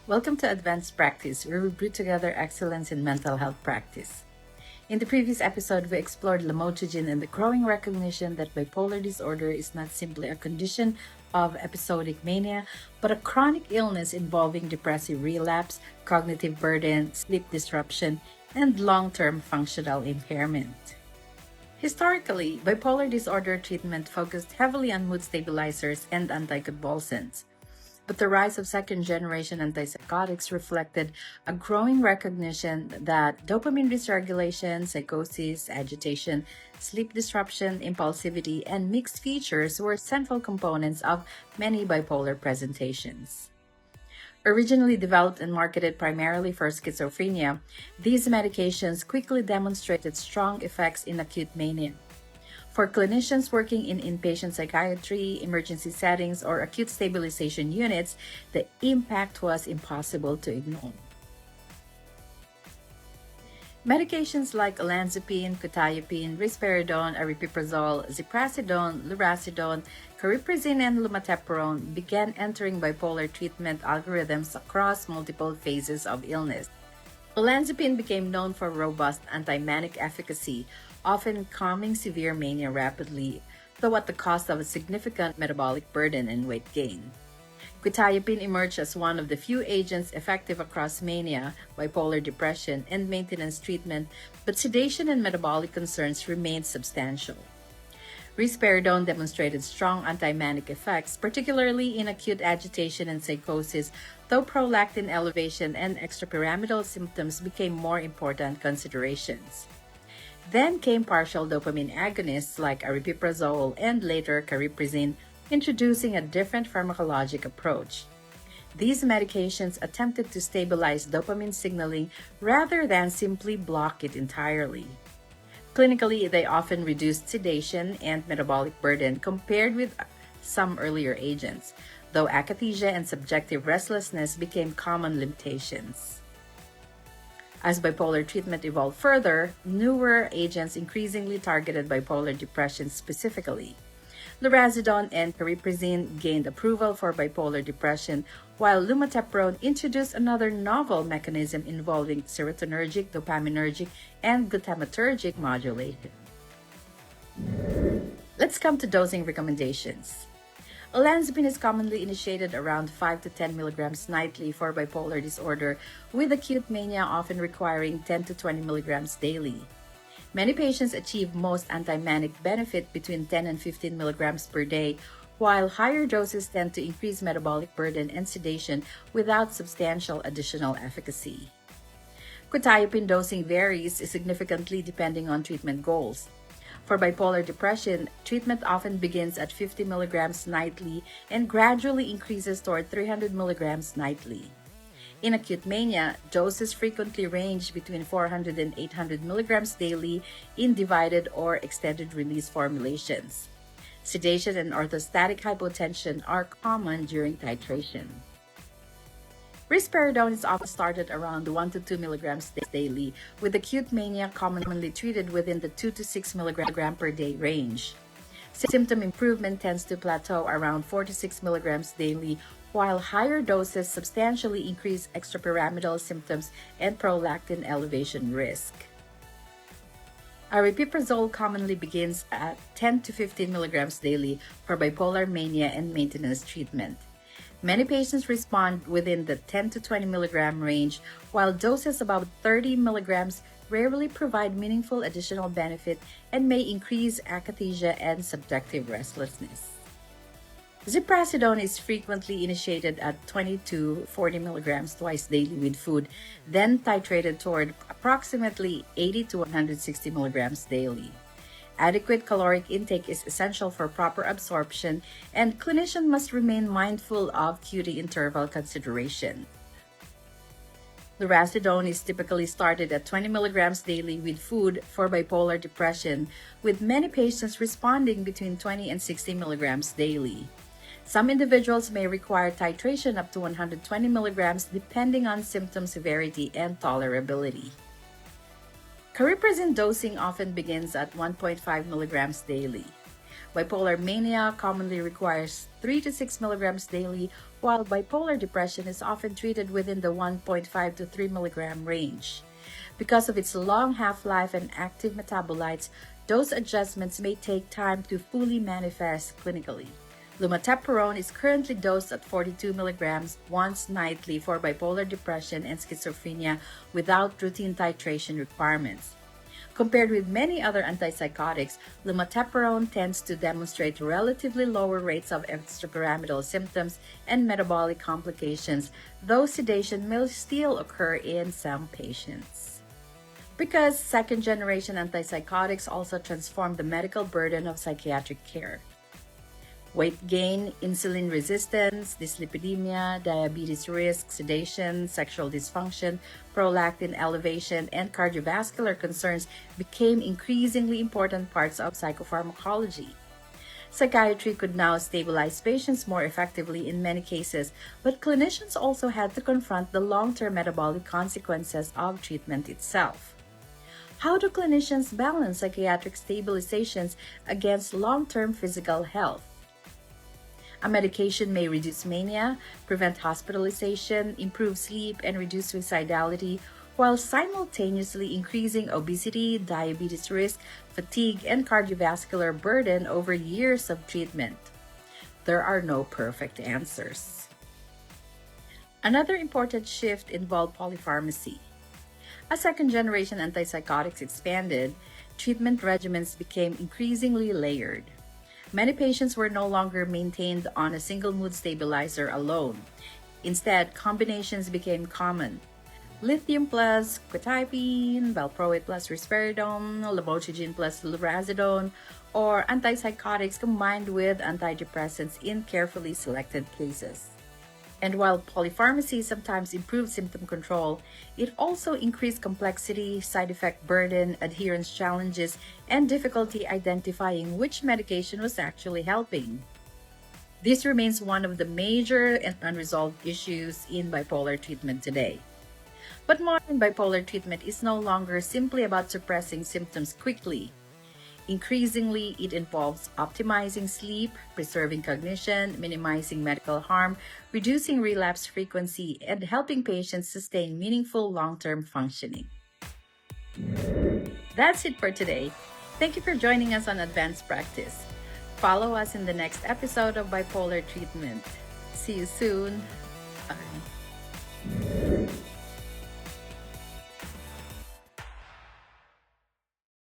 Welcome to Advanced Practice, where we brew together excellence in mental health practice. In the previous episode, we explored lamotrigine and the growing recognition that bipolar disorder is not simply a condition of episodic mania, but a chronic illness involving depressive relapse, cognitive burden, sleep disruption, and long-term functional impairment. Historically, bipolar disorder treatment focused heavily on mood stabilizers and anticonvulsants. But the rise of second-generation antipsychotics reflected a growing recognition that dopamine dysregulation, psychosis, agitation, sleep disruption, impulsivity, and mixed features were central components of many bipolar presentations. Originally developed and marketed primarily for schizophrenia, these medications quickly demonstrated strong effects in acute mania. For clinicians working in inpatient psychiatry, emergency settings, or acute stabilization units, the impact was impossible to ignore. Medications like olanzapine, quetiapine, risperidone, aripiprazole, ziprasidone, lurasidone, cariprazine, and lumateperone began entering bipolar treatment algorithms across multiple phases of illness. Olanzapine became known for robust anti-manic efficacy, often calming severe mania rapidly, though at the cost of a significant metabolic burden and weight gain. Quetiapine emerged as one of the few agents effective across mania, bipolar depression, and maintenance treatment, but sedation and metabolic concerns remained substantial. Risperidone demonstrated strong anti-manic effects, particularly in acute agitation and psychosis, though prolactin elevation and extrapyramidal symptoms became more important considerations. Then came partial dopamine agonists like aripiprazole and later cariprazine, introducing a different pharmacologic approach. These medications attempted to stabilize dopamine signaling rather than simply block it entirely. Clinically, they often reduced sedation and metabolic burden compared with some earlier agents, though akathisia and subjective restlessness became common limitations. As bipolar treatment evolved further, newer agents increasingly targeted bipolar depression specifically. Lurasidone and cariprazine gained approval for bipolar depression, while lumateperone introduced another novel mechanism involving serotonergic, dopaminergic, and glutamatergic modulation. Let's come to dosing recommendations. Olanzapine is commonly initiated around 5 to 10 milligrams nightly for bipolar disorder, with acute mania often requiring 10 to 20 milligrams daily. Many patients achieve most anti-manic benefit between 10 and 15 milligrams per day, while higher doses tend to increase metabolic burden and sedation without substantial additional efficacy. Quetiapine dosing varies significantly depending on treatment goals. For bipolar depression, treatment often begins at 50 milligrams nightly and gradually increases toward 300 milligrams nightly. In acute mania, doses frequently range between 400 and 800 milligrams daily in divided or extended release formulations. Sedation and orthostatic hypotension are common during titration. Risperidone is often started around 1 to 2 milligrams daily, with acute mania commonly treated within the 2 to 6 milligram per day range. Symptom improvement tends to plateau around 4 to 6 milligrams daily, while higher doses substantially increase extrapyramidal symptoms and prolactin elevation risk. Aripiprazole commonly begins at 10 to 15 milligrams daily for bipolar mania and maintenance treatment. Many patients respond within the 10 to 20 milligram range, while doses above 30 milligrams rarely provide meaningful additional benefit and may increase akathisia and subjective restlessness. Ziprasidone is frequently initiated at 20 to 40 milligrams twice daily with food, then titrated toward approximately 80 to 160 milligrams daily. Adequate caloric intake is essential for proper absorption, and clinicians must remain mindful of QD interval consideration. Lurasidone is typically started at 20 milligrams daily with food for bipolar depression, with many patients responding between 20 and 60 milligrams daily. Some individuals may require titration up to 120 milligrams depending on symptom severity and tolerability. Cariprazine dosing often begins at 1.5 milligrams daily. Bipolar mania commonly requires 3 to 6 milligrams daily, while bipolar depression is often treated within the 1.5 to 3 milligram range. Because of its long half-life and active metabolites, dose adjustments may take time to fully manifest clinically. Lumateperone is currently dosed at 42 milligrams once nightly for bipolar depression and schizophrenia without routine titration requirements. Compared with many other antipsychotics, lumateperone tends to demonstrate relatively lower rates of extrapyramidal symptoms and metabolic complications, though sedation may still occur in some patients. Because second-generation antipsychotics also transform the medical burden of psychiatric care. Weight gain, insulin resistance, dyslipidemia, diabetes risk, sedation, sexual dysfunction, prolactin elevation, and cardiovascular concerns became increasingly important parts of psychopharmacology. Psychiatry could now stabilize patients more effectively in many cases, but clinicians also had to confront the long-term metabolic consequences of treatment itself. How do clinicians balance psychiatric stabilizations against long-term physical health? A medication may reduce mania, prevent hospitalization, improve sleep, and reduce suicidality, while simultaneously increasing obesity, diabetes risk, fatigue, and cardiovascular burden over years of treatment. There are no perfect answers. Another important shift involved polypharmacy. As second-generation antipsychotics expanded, treatment regimens became increasingly layered. Many patients were no longer maintained on a single mood stabilizer alone. Instead, combinations became common. Lithium plus quetiapine, valproate plus risperidone, lamotrigine plus lurasidone, or antipsychotics combined with antidepressants in carefully selected cases. And while polypharmacy sometimes improved symptom control, it also increased complexity, side effect burden, adherence challenges, and difficulty identifying which medication was actually helping. This remains one of the major and unresolved issues in bipolar treatment today. But modern bipolar treatment is no longer simply about suppressing symptoms quickly. Increasingly, it involves optimizing sleep, preserving cognition, minimizing medical harm, reducing relapse frequency, and helping patients sustain meaningful long-term functioning. That's it for today. Thank you for joining us on Advanced Practice. Follow us in the next episode of Bipolar Treatment. See you soon. Bye.